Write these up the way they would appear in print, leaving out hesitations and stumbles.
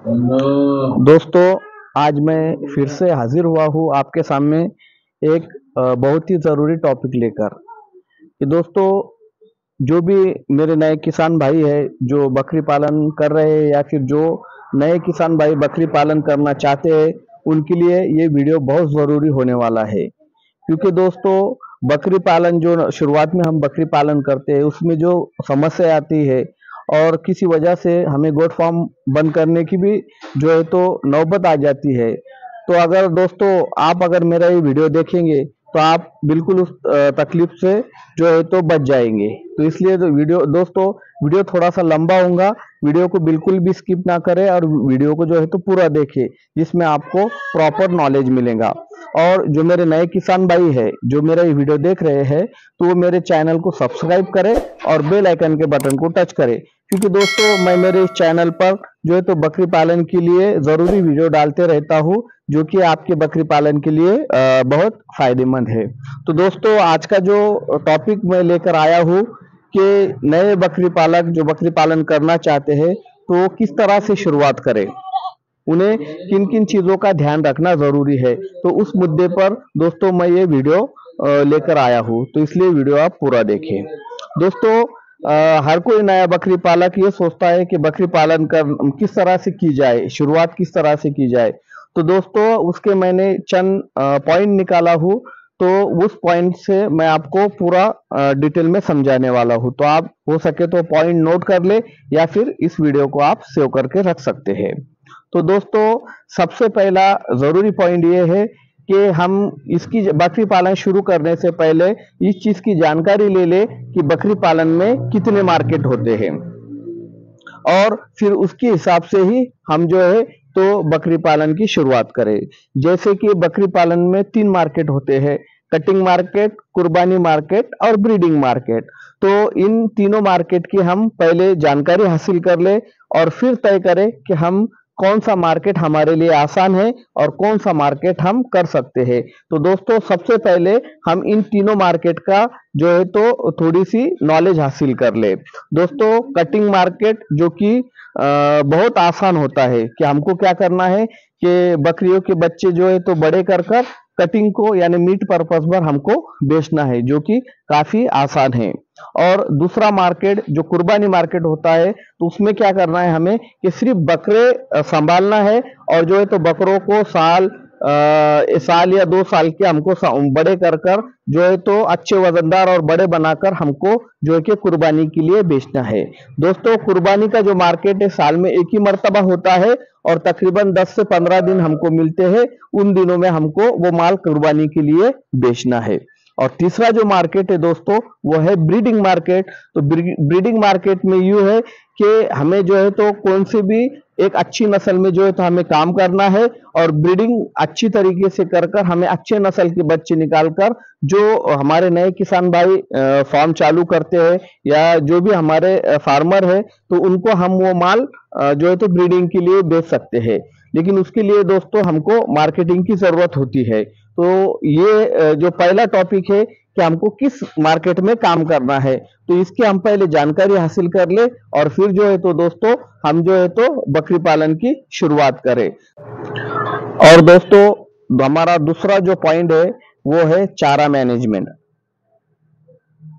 दोस्तों, आज मैं फिर से हाजिर हुआ हूँ आपके सामने एक बहुत ही ज़रूरी टॉपिक लेकर कि दोस्तों, जो भी मेरे नए किसान भाई है जो बकरी पालन कर रहे हैं या फिर जो नए किसान भाई बकरी पालन करना चाहते हैं, उनके लिए ये वीडियो बहुत ज़रूरी होने वाला है। क्योंकि दोस्तों, बकरी पालन जो शुरुआत में हम बकरी पालन करते हैं उसमें जो समस्या आती है और किसी वजह से हमें गोट फार्म बंद करने की भी जो है तो नौबत आ जाती है। तो अगर दोस्तों आप अगर मेरा ये वीडियो देखेंगे तो आप बिल्कुल उस तकलीफ से जो है तो बच जाएंगे। तो इसलिए तो वीडियो थोड़ा सा लंबा होगा। वीडियो को बिल्कुल भी स्किप ना करें और वीडियो को जो है तो पूरा देखें, जिसमें आपको प्रॉपर नॉलेज मिलेगा। और जो मेरे नए किसान भाई है जो मेरा ये वीडियो देख रहे हैं, तो वो मेरे चैनल को सब्सक्राइब करें और बेल आइकन के बटन को टच करें। क्योंकि दोस्तों, मैं मेरे इस चैनल पर जो है तो बकरी पालन के लिए जरूरी वीडियो डालते रहता हूँ, जो कि आपके बकरी पालन के लिए बहुत फायदेमंद है। तो दोस्तों, आज का जो टॉपिक मैं लेकर आया हूँ कि नए बकरी पालक जो बकरी पालन करना चाहते हैं तो किस तरह से शुरुआत करें, उन्हें किन किन चीजों का ध्यान रखना जरूरी है। तो उस मुद्दे पर दोस्तों मैं ये वीडियो लेकर आया हूँ, तो इसलिए वीडियो आप पूरा देखें। दोस्तों, हर कोई नया बकरी पालक ये सोचता है कि बकरी पालन कर किस तरह से की जाए, शुरुआत किस तरह से की जाए। तो दोस्तों, उसके मैंने चंद पॉइंट निकाला हूँ, तो उस पॉइंट से मैं आपको पूरा डिटेल में समझाने वाला हूँ। तो आप हो सके तो पॉइंट नोट कर ले या फिर इस वीडियो को आप सेव करके रख सकते हैं। तो दोस्तों, सबसे पहला जरूरी पॉइंट ये है कि हम इसकी बकरी पालन शुरू करने से पहले इस चीज की जानकारी ले ले कि बकरी पालन में कितने मार्केट होते हैं, और फिर उसके हिसाब से ही हम जो है तो बकरी पालन की शुरुआत करें। जैसे कि बकरी पालन में 3 मार्केट होते हैं: कटिंग मार्केट, कुर्बानी मार्केट और ब्रीडिंग मार्केट। तो इन तीनों मार्केट की हम पहले जानकारी हासिल कर ले और फिर तय करें कि हम कौन सा मार्केट हमारे लिए आसान है और कौन सा मार्केट हम कर सकते हैं। तो दोस्तों, सबसे पहले हम इन तीनों मार्केट का जो है तो थोड़ी सी नॉलेज हासिल कर ले। दोस्तों, कटिंग मार्केट जो कि बहुत आसान होता है कि हमको क्या करना है कि बकरियों के बच्चे जो है तो बड़े कर कर कटिंग को यानी मीट पर्पस पर हमको बेचना है, जो कि काफी आसान है। और दूसरा मार्केट जो कुर्बानी मार्केट होता है, तो उसमें क्या करना है हमें कि सिर्फ बकरे संभालना है और जो है तो बकरों को साल या 2 साल के हमको बड़े कर कर जो है तो अच्छे वजनदार और बड़े बनाकर हमको जो है कि कुर्बानी के लिए बेचना है। दोस्तों, कुर्बानी का जो मार्केट है साल में एक ही मर्तबा होता है और तकरीबन 10 से 15 दिन हमको मिलते हैं। उन दिनों में हमको वो माल कुर्बानी के लिए बेचना है। और तीसरा जो मार्केट है दोस्तों, वो है ब्रीडिंग मार्केट। तो ब्रीडिंग मार्केट में यूं है कि हमें जो है तो कौन सी भी एक अच्छी नस्ल में जो है तो हमें काम करना है और ब्रीडिंग अच्छी तरीके से कर कर हमें अच्छे नस्ल के बच्चे निकाल कर जो हमारे नए किसान भाई फार्म चालू करते हैं या जो भी हमारे फार्मर है, तो उनको हम वो माल जो है तो ब्रीडिंग के लिए बेच सकते हैं। लेकिन उसके लिए दोस्तों हमको मार्केटिंग की जरूरत होती है। तो ये जो पहला टॉपिक है कि हमको किस मार्केट में काम करना है, तो इसकी हम पहले जानकारी हासिल कर ले और फिर जो है तो दोस्तों हम जो है तो बकरी पालन की शुरुआत करें। और दोस्तों, हमारा दूसरा जो पॉइंट है वो है चारा मैनेजमेंट।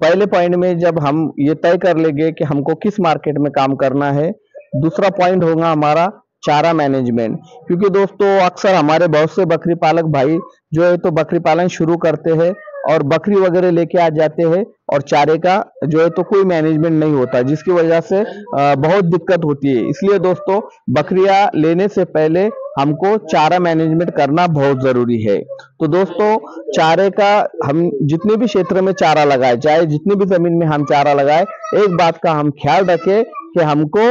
पहले पॉइंट में जब हम ये तय कर लेंगे कि हमको किस मार्केट में काम करना है, दूसरा पॉइंट होगा हमारा चारा मैनेजमेंट। क्योंकि दोस्तों, अक्सर हमारे बहुत से बकरी पालक भाई जो है तो बकरी पालन शुरू करते हैं और बकरी वगैरह लेके आ जाते हैं और चारे का जो है तो कोई मैनेजमेंट नहीं होता, जिसकी वजह से बहुत दिक्कत होती है। इसलिए दोस्तों, बकरियां लेने से पहले हमको चारा मैनेजमेंट करना बहुत जरूरी है। तो दोस्तों, चारे का हम जितने भी क्षेत्र में चारा लगाए, चाहे जितनी भी जमीन में हम चारा लगाए, एक बात का हम ख्याल रखें कि हमको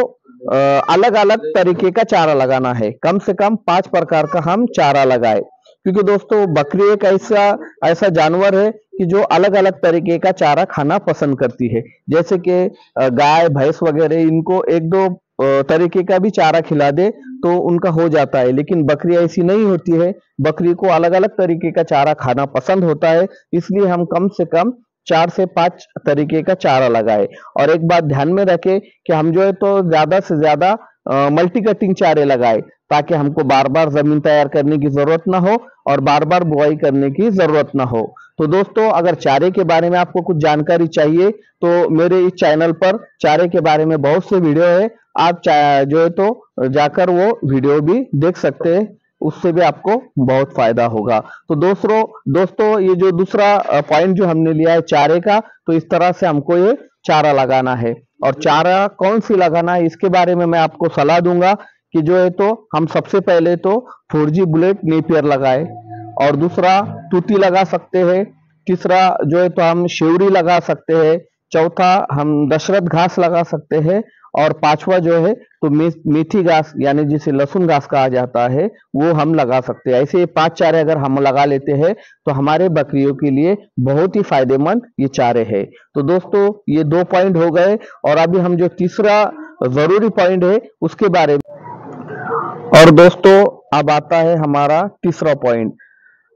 अलग अलग तरीके का चारा लगाना है। कम से कम 5 प्रकार का हम चारा लगाए। क्योंकि दोस्तों, बकरी एक ऐसा जानवर है कि जो अलग अलग तरीके का चारा खाना पसंद करती है। जैसे कि गाय भैंस वगैरह, इनको 1-2 तरीके का भी चारा खिला दे तो उनका हो जाता है। लेकिन बकरी ऐसी नहीं होती है, बकरी को अलग अलग तरीके का चारा खाना पसंद होता है। इसलिए हम कम से कम 4 से 5 तरीके का चारा लगाए। और एक बात ध्यान में रखें कि हम जो है तो ज्यादा से ज्यादा मल्टी कटिंग चारे लगाए, ताकि हमको बार बार जमीन तैयार करने की जरूरत ना हो और बार बार बुआई करने की जरूरत ना हो। तो दोस्तों, अगर चारे के बारे में आपको कुछ जानकारी चाहिए तो मेरे इस चैनल पर चारे के बारे में बहुत से वीडियो है, आप जो है तो जाकर वो वीडियो भी देख सकते हैं, उससे भी आपको बहुत फायदा होगा। तो दोस्तों ये जो दूसरा पॉइंट जो हमने लिया है चारे का, तो इस तरह से हमको ये चारा लगाना है। और चारा कौन सी लगाना है इसके बारे में मैं आपको सलाह दूंगा कि जो है तो हम सबसे पहले तो 4G बुलेट नेपियर लगाए, और दूसरा तूती लगा सकते हैं, तीसरा जो है तो हम शेवरी लगा सकते हैं, चौथा हम दशरथ घास लगा सकते हैं, और पांचवा जो है तो मेथी घास यानी जिसे लहसुन घास कहा जाता है वो हम लगा सकते हैं। ऐसे 5 चारे अगर हम लगा लेते हैं तो हमारे बकरियों के लिए बहुत ही फायदेमंद ये चारे है। तो दोस्तों ये 2 पॉइंट हो गए, और अभी हम जो तीसरा जरूरी पॉइंट है उसके बारे में। और दोस्तों अब आता है हमारा तीसरा पॉइंट।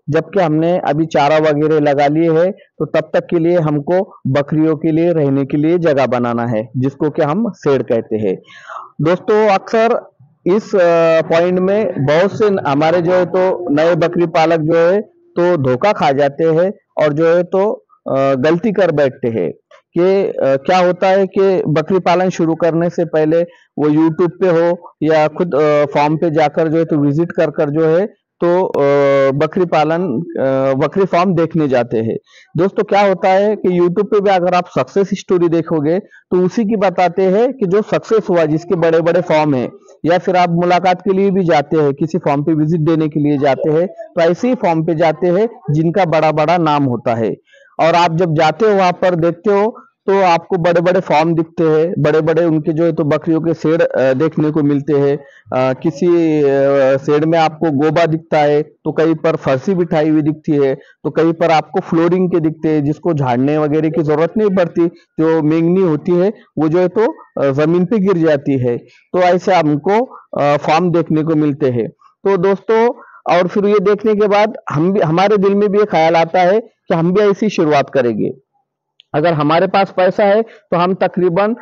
जबकि हमने अभी चारा वगैरह लगा लिए है, तो तब तक के लिए हमको बकरियों के लिए रहने के लिए जगह बनाना है, जिसको कि हम शेड कहते हैं। दोस्तों अक्सर इस पॉइंट में बहुत से हमारे जो है तो नए बकरी पालक जो है तो धोखा खा जाते हैं, और जो है तो गलती कर बैठते हैं कि क्या होता है कि बकरी पालन शुरू करने से पहले वो यूट्यूब पे हो या खुद फार्म पे जाकर जो है तो विजिट कर कर जो है तो बकरी फार्म देखने जाते हैं। दोस्तों क्या होता है कि यूट्यूब पे भी अगर आप सक्सेस स्टोरी देखोगे तो उसी की बताते हैं कि जो सक्सेस हुआ, जिसके बड़े बड़े फार्म है, या फिर आप मुलाकात के लिए भी जाते हैं, किसी फार्म पे विजिट देने के लिए जाते हैं, तो ऐसे ही फार्म पे जाते हैं जिनका बड़ा बड़ा नाम होता है। और आप जब जाते हो वहां पर देखते हो तो आपको बड़े बड़े फार्म दिखते हैं, बड़े बड़े उनके जो है तो बकरियों के शेड देखने को मिलते हैं। किसी शेड में आपको गोबा दिखता है, तो कहीं पर फर्शी बिठाई हुई दिखती है, तो कहीं पर आपको फ्लोरिंग के दिखते हैं जिसको झाड़ने वगैरह की जरूरत नहीं पड़ती, जो मेंगनी होती है वो जो है तो जमीन पे गिर जाती है। तो ऐसे हमको फार्म देखने को मिलते हैं। तो दोस्तों और फिर ये देखने के बाद हमारे दिल में भी ये ख्याल आता है कि हम भी ऐसी शुरुआत करेंगे। अगर हमारे पास पैसा है तो हम तकरीबन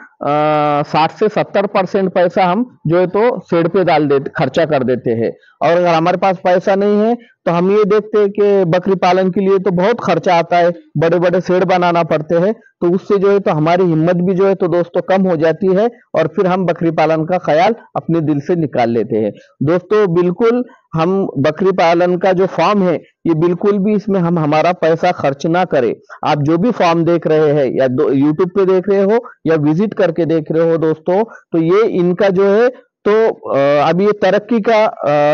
60 से 70% पैसा हम जो है तो शेड पे खर्चा कर देते हैं। और अगर हमारे पास पैसा नहीं है तो हम ये देखते हैं कि बकरी पालन के लिए तो बहुत खर्चा आता है, बड़े बड़े शेड बनाना पड़ते हैं, तो उससे जो है तो हमारी हिम्मत भी जो है तो दोस्तों कम हो जाती है, और फिर हम बकरी पालन का ख्याल अपने दिल से निकाल लेते हैं। दोस्तों बिल्कुल हम बकरी पालन का जो फार्म है ये बिल्कुल भी इसमें हम हमारा पैसा खर्च ना करें। आप जो भी फार्म देख रहे हैं या यूट्यूब पे देख रहे हो या विजिट करके देख रहे हो दोस्तों, तो ये इनका जो है तो अभी ये तरक्की का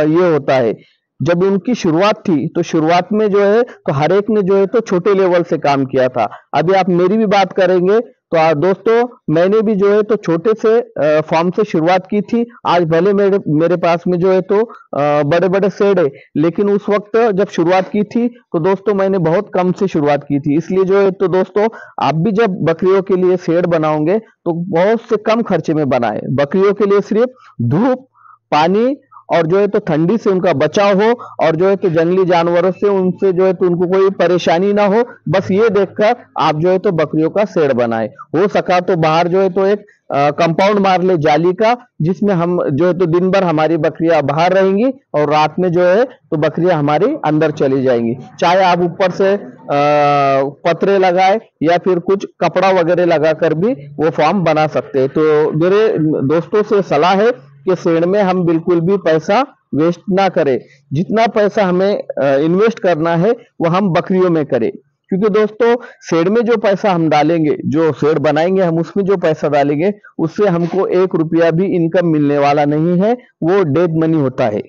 ये होता है। जब उनकी शुरुआत थी तो शुरुआत में जो है तो हर एक ने जो है तो छोटे लेवल से काम किया था। अभी आप मेरी भी बात करेंगे तो दोस्तों मैंने भी जो है तो छोटे से फार्म से शुरुआत की थी। आज भले मेरे पास में जो है तो बड़े बड़े शेड है, लेकिन उस वक्त जब शुरुआत की थी तो दोस्तों मैंने बहुत कम से शुरुआत की थी। इसलिए जो है तो दोस्तों आप भी जब बकरियों के लिए शेड बनाओगे तो बहुत से कम खर्चे में बनाए। बकरियों के लिए सिर्फ धूप, पानी और जो है तो ठंडी से उनका बचाव हो, और जो है तो जंगली जानवरों से उनसे जो है तो उनको कोई परेशानी ना हो, बस ये देखकर आप जो है तो बकरियों का शेड बनाए। हो सका तो बाहर जो है तो एक कंपाउंड मार ले जाली का, जिसमें हम जो है तो दिन भर हमारी बकरियां बाहर रहेंगी और रात में जो है तो बकरियां हमारी अंदर चली जाएंगी। चाहे आप ऊपर से पतरे लगाए या फिर कुछ कपड़ा वगैरह लगाकर भी वो फार्म बना सकते हैं। तो मेरे दोस्तों से सलाह है कि शेड में हम बिल्कुल भी पैसा वेस्ट ना करें। जितना पैसा हमें इन्वेस्ट करना है वो हम बकरियों में करें, क्योंकि दोस्तों शेड में जो पैसा हम डालेंगे, जो शेड बनाएंगे हम उसमें जो पैसा डालेंगे, उससे हमको 1 रुपया भी इनकम मिलने वाला नहीं है, वो डेड मनी होता है।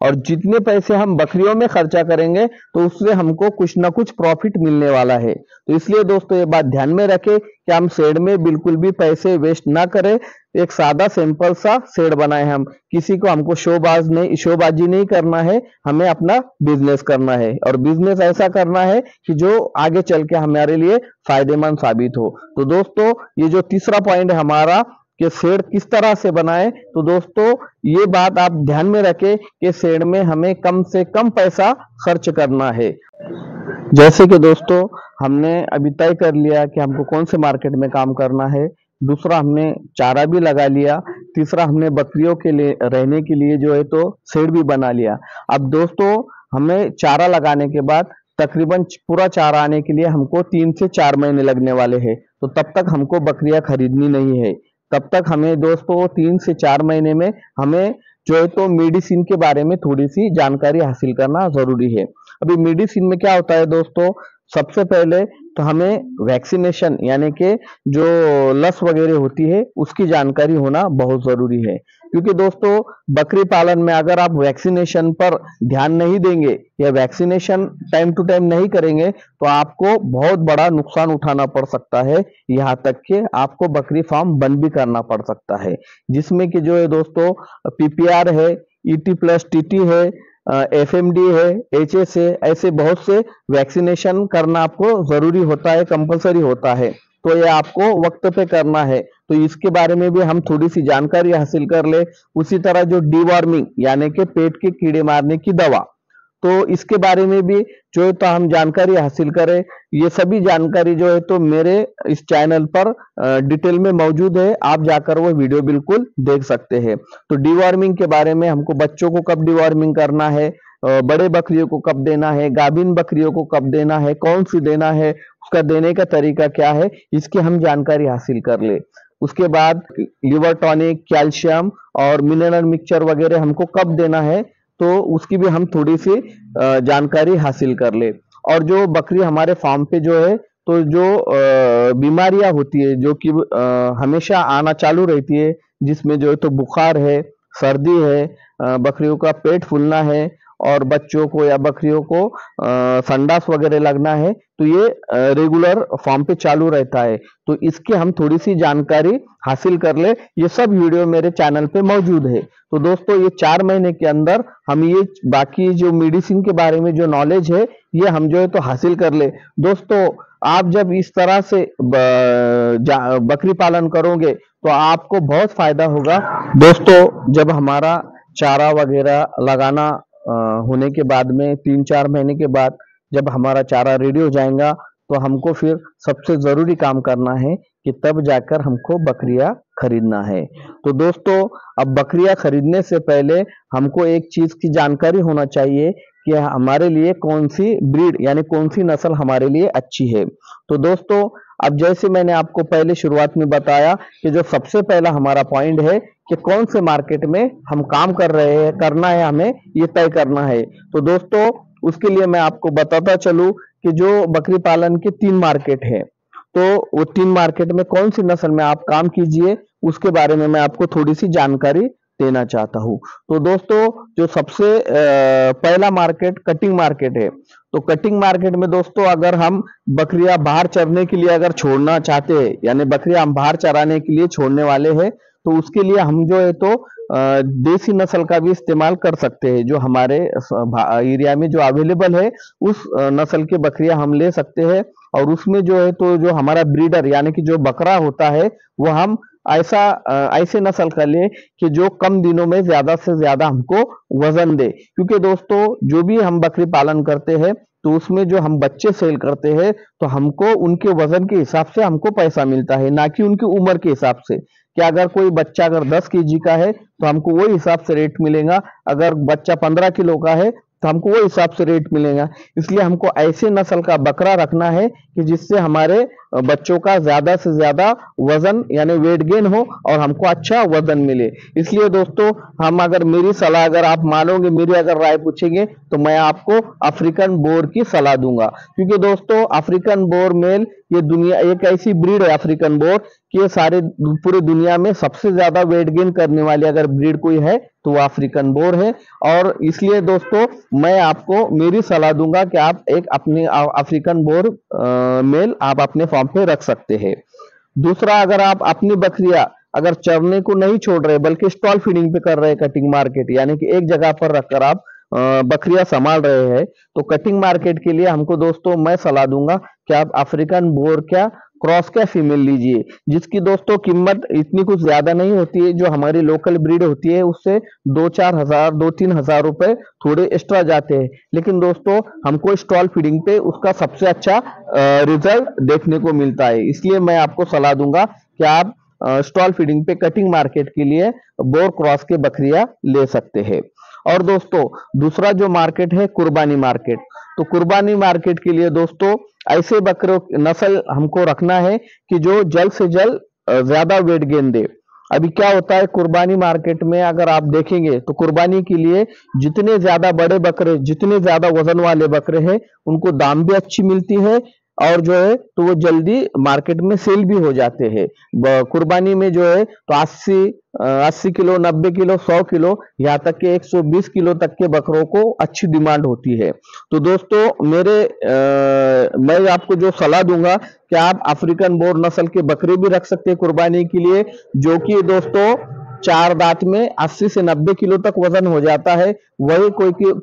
और जितने पैसे हम बकरियों में खर्चा करेंगे तो उससे हमको कुछ ना कुछ प्रॉफिट मिलने वाला है। तो इसलिए दोस्तों ये बात ध्यान में रखें कि हम शेड में बिल्कुल भी पैसे वेस्ट ना करें। एक सादा सिंपल सा शेड बनाए हम, किसी को हमको शोबाजी नहीं करना है, हमें अपना बिजनेस करना है, और बिजनेस ऐसा करना है कि जो आगे चल के हमारे लिए फायदेमंद साबित हो। तो दोस्तों ये जो तीसरा पॉइंट है हमारा कि शेड किस तरह से बनाएं, तो दोस्तों ये बात आप ध्यान में रखें कि शेड में हमें कम से कम पैसा खर्च करना है। जैसे कि दोस्तों हमने अभी तय कर लिया कि हमको कौन से मार्केट में काम करना है, दूसरा हमने चारा भी लगा लिया, तीसरा हमने बकरियों के लिए रहने के लिए जो है तो शेड भी बना लिया। अब दोस्तों हमें चारा लगाने के बाद तकरीबन पूरा चारा आने के लिए हमको 3 से 4 महीने लगने वाले हैं, तो तब तक हमको बकरियां खरीदनी नहीं है। तब तक हमें दोस्तों 3 से 4 महीने में हमें जो है तो मेडिसिन के बारे में थोड़ी सी जानकारी हासिल करना जरूरी है। अभी मेडिसिन में क्या होता है दोस्तों, सबसे पहले तो हमें वैक्सीनेशन यानी कि जो लस वगैरह होती है उसकी जानकारी होना बहुत जरूरी है, क्योंकि दोस्तों बकरी पालन में अगर आप वैक्सीनेशन पर ध्यान नहीं देंगे या वैक्सीनेशन टाइम टू टाइम नहीं करेंगे तो आपको बहुत बड़ा नुकसान उठाना पड़ सकता है, यहाँ तक कि आपको बकरी फार्म बंद भी करना पड़ सकता है। जिसमें कि जो है दोस्तों पीपीआर है, ईटी प्लस टीटी है, एफएमडी है, एचएस है, ऐसे बहुत से वैक्सीनेशन करना आपको जरूरी होता है, कंपलसरी होता है, तो ये आपको वक्त पे करना है। तो इसके बारे में भी हम थोड़ी सी जानकारी हासिल कर ले। उसी तरह जो डीवॉर्मिंग यानी कि पेट के कीड़े मारने की दवा, तो इसके बारे में भी जो है तो हम जानकारी हासिल करें। ये सभी जानकारी जो है तो मेरे इस चैनल पर डिटेल में मौजूद है, आप जाकर वो वीडियो बिल्कुल देख सकते हैं। तो डीवॉर्मिंग के बारे में हमको बच्चों को कब डीवॉर्मिंग करना है, बड़े बकरियों को कब देना है, गाभिन बकरियों को कब देना है, कौन सी देना है, उसका देने का तरीका क्या है, इसकी हम जानकारी हासिल कर ले। उसके बाद लिवर टॉनिक, कैल्शियम और मिनरल मिक्सचर वगैरह हमको कब देना है, तो उसकी भी हम थोड़ी सी जानकारी हासिल कर ले। और जो बकरी हमारे फार्म पे जो है तो जो बीमारियां होती है जो कि हमेशा आना चालू रहती है, जिसमें जो है तो बुखार है, सर्दी है, बकरियों का पेट फूलना है और बच्चों को या बकरियों को संडास वगैरह लगना है, तो ये रेगुलर फार्म पे चालू रहता है। तो इसकी हम थोड़ी सी जानकारी हासिल कर ले, ये सब वीडियो मेरे चैनल पे मौजूद है। तो दोस्तों ये 4 महीने के अंदर हम ये बाकी जो मेडिसिन के बारे में जो नॉलेज है ये हम जो है तो हासिल कर ले। दोस्तों आप जब इस तरह से बकरी पालन करोगे तो आपको बहुत फायदा होगा। दोस्तों जब हमारा चारा वगैरह लगाना होने के बाद में 3-4 महीने के बाद जब हमारा चारा रेडी हो जाएगा तो हमको फिर सबसे जरूरी काम करना है कि तब जाकर हमको बकरियां खरीदना है। तो दोस्तों अब बकरियां खरीदने से पहले हमको एक चीज की जानकारी होना चाहिए कि हमारे लिए कौन सी ब्रीड यानी कौन सी नस्ल हमारे लिए अच्छी है। तो दोस्तों अब जैसे मैंने आपको पहले शुरुआत में बताया कि जो सबसे पहला हमारा पॉइंट है कि कौन से मार्केट में हम काम कर रहे हैं, करना है, हमें ये तय करना है। तो दोस्तों उसके लिए मैं आपको बताता चलूं कि जो बकरी पालन के 3 मार्केट है, तो वो 3 मार्केट में कौन सी नस्ल में आप काम कीजिए उसके बारे में मैं आपको थोड़ी सी जानकारी देना चाहता हूँ। तो दोस्तों जो सबसे पहला मार्केट कटिंग मार्केट है, तो कटिंग मार्केट में दोस्तों अगर हम बकरियां बाहर चरने के लिए अगर छोड़ना चाहते हैं यानी बकरियां हम बाहर चराने के लिए छोड़ने वाले हैं, तो उसके लिए हम जो है तो देसी नस्ल का भी इस्तेमाल कर सकते हैं। जो हमारे एरिया में जो अवेलेबल है उस नस्ल की बकरियां हम ले सकते हैं, और उसमें जो है तो जो हमारा ब्रीडर यानी कि जो बकरा होता है वो हम ऐसे नस्ल का ले कि जो कम दिनों में ज्यादा से ज्यादा हमको वजन दे। क्योंकि दोस्तों जो भी हम बकरी पालन करते हैं तो उसमें जो हम बच्चे सेल करते हैं तो हमको उनके वजन के हिसाब से हमको पैसा मिलता है, ना कि उनकी उम्र के हिसाब से। कि अगर कोई बच्चा अगर 10 केजी का है तो हमको वो हिसाब से रेट मिलेगा, अगर बच्चा 15 किलो का है तो हमको वो हिसाब से रेट मिलेगा। इसलिए हमको ऐसे नस्ल का बकरा रखना है कि जिससे हमारे बच्चों का ज्यादा से ज्यादा वजन यानी वेट गेन हो और हमको अच्छा वजन मिले। इसलिए दोस्तों हम अगर मेरी सलाह अगर आप मानोगे, मेरी अगर राय पूछेंगे तो मैं आपको अफ्रीकन बोर की सलाह दूंगा। क्योंकि दोस्तों अफ्रीकन बोर मेल ये दुनिया एक ऐसी ब्रीड है अफ्रीकन बोर कि ये सारे पूरे दुनिया में सबसे ज्यादा वेट गेन करने वाली अगर ब्रीड कोई है तो वो अफ्रीकन बोर है। और इसलिए दोस्तों मैं आपको मेरी सलाह दूंगा कि आप एक अपने अफ्रीकन बोर मेल आप अपने फार्म पे रख सकते हैं। दूसरा, अगर आप अपनी बकरियां अगर चरने को नहीं छोड़ रहे बल्कि स्टॉल फीडिंग पे कर रहे हैं, कटिंग मार्केट यानी कि एक जगह पर रखकर आप बकरियां संभाल रहे हैं, तो कटिंग मार्केट के लिए हमको दोस्तों मैं सलाह दूंगा कि आप अफ्रीकन बोर क्या क्रॉस क्या फीमेल लीजिए, जिसकी दोस्तों कीमत इतनी कुछ ज्यादा नहीं होती है। जो हमारी लोकल ब्रीड होती है उससे 2-4 हजार 2-3 हजार रुपए थोड़े एक्स्ट्रा जाते हैं, लेकिन दोस्तों हमको स्टॉल फीडिंग पे उसका सबसे अच्छा रिजल्ट देखने को मिलता है। इसलिए मैं आपको सलाह दूंगा कि आप स्टॉल फीडिंग पे कटिंग मार्केट के लिए बोर क्रॉस के बकरियां ले सकते हैं। और दोस्तों दूसरा जो मार्केट है कुर्बानी मार्केट, तो कुर्बानी मार्केट के लिए दोस्तों ऐसे बकरों नस्ल हमको रखना है कि जो जल्द से जल्द ज्यादा वेट गेन दे। अभी क्या होता है कुर्बानी मार्केट में, अगर आप देखेंगे तो कुर्बानी के लिए जितने ज्यादा बड़े बकरे, जितने ज्यादा वजन वाले बकरे हैं, उनको दाम भी अच्छी मिलती है और जो है तो वो जल्दी मार्केट में सेल भी हो जाते हैं। कुर्बानी में जो है तो 80 किलो, 90 किलो, 100 किलो, यहाँ तक के 120 किलो तक के बकरों को अच्छी डिमांड होती है। तो दोस्तों मैं आपको जो सलाह दूंगा कि आप अफ्रीकन बोर नस्ल के बकरे भी रख सकते हैं कुर्बानी के लिए, जो कि दोस्तों 4 दांत में 80 से 90 किलो तक वजन हो जाता है। वही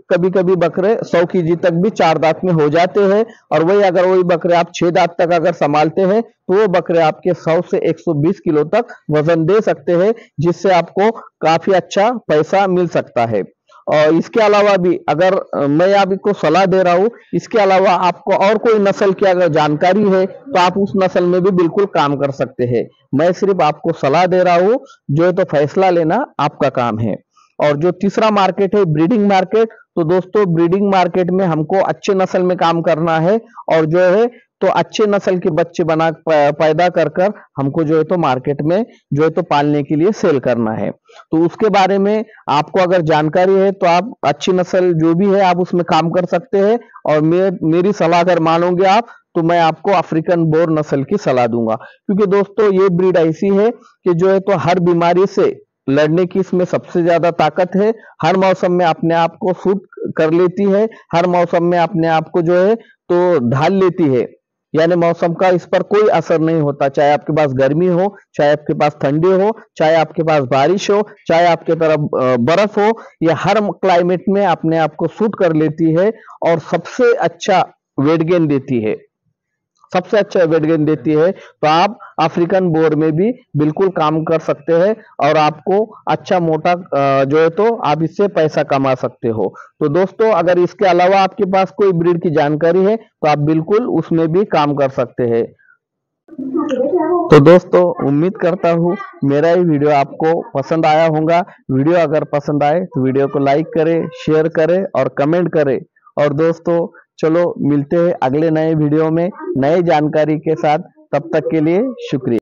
कभी कभी बकरे 100 केजी तक भी 4 दांत में हो जाते हैं। और वही बकरे आप 6 दांत तक अगर संभालते हैं तो वो बकरे आपके 100 से 120 किलो तक वजन दे सकते हैं, जिससे आपको काफी अच्छा पैसा मिल सकता है। और इसके अलावा भी अगर मैं आपको सलाह दे रहा हूं, इसके अलावा आपको और कोई नस्ल की अगर जानकारी है तो आप उस नस्ल में भी बिल्कुल काम कर सकते हैं। मैं सिर्फ आपको सलाह दे रहा हूं, जो है तो फैसला लेना आपका काम है। और जो तीसरा मार्केट है ब्रीडिंग मार्केट, तो दोस्तों ब्रीडिंग मार्केट में हमको अच्छे नस्ल में काम करना है और जो है तो अच्छे नस्ल के बच्चे पैदा कर हमको जो है तो मार्केट में जो है तो पालने के लिए सेल करना है। तो उसके बारे में आपको अगर जानकारी है तो आप अच्छी नस्ल जो भी है आप उसमें काम कर सकते हैं। और मेरी सलाह अगर मानोगे आप तो मैं आपको अफ्रीकन बोर नस्ल की सलाह दूंगा, क्योंकि दोस्तों ये ब्रीड ऐसी है कि जो है तो हर बीमारी से लड़ने की इसमें सबसे ज्यादा ताकत है। हर मौसम में अपने आप को सूट कर लेती है, हर मौसम में अपने आप को जो है तो ढाल लेती है, यानी मौसम का इस पर कोई असर नहीं होता। चाहे आपके पास गर्मी हो, चाहे आपके पास ठंडी हो, चाहे आपके पास बारिश हो, चाहे आपके तरफ बर्फ हो, यह हर क्लाइमेट में अपने आप को सूट कर लेती है और सबसे अच्छा वेट गेन देती है, सबसे अच्छा वेट गेन देती है। तो आप अफ्रीकन बोर में भी बिल्कुल काम कर सकते हैं और आपको अच्छा मोटा जो है तो आप इससे पैसा कमा सकते हो। तो दोस्तों अगर इसके अलावा आपके पास कोई ब्रीड की जानकारी है तो आप बिल्कुल उसमें भी काम कर सकते हैं। तो दोस्तों उम्मीद करता हूँ मेरा ये वीडियो आपको पसंद आया होगा। वीडियो अगर पसंद आए तो वीडियो को लाइक करें, शेयर करें और कमेंट करें। और दोस्तों चलो मिलते हैं अगले नए वीडियो में नई जानकारी के साथ, तब तक के लिए शुक्रिया।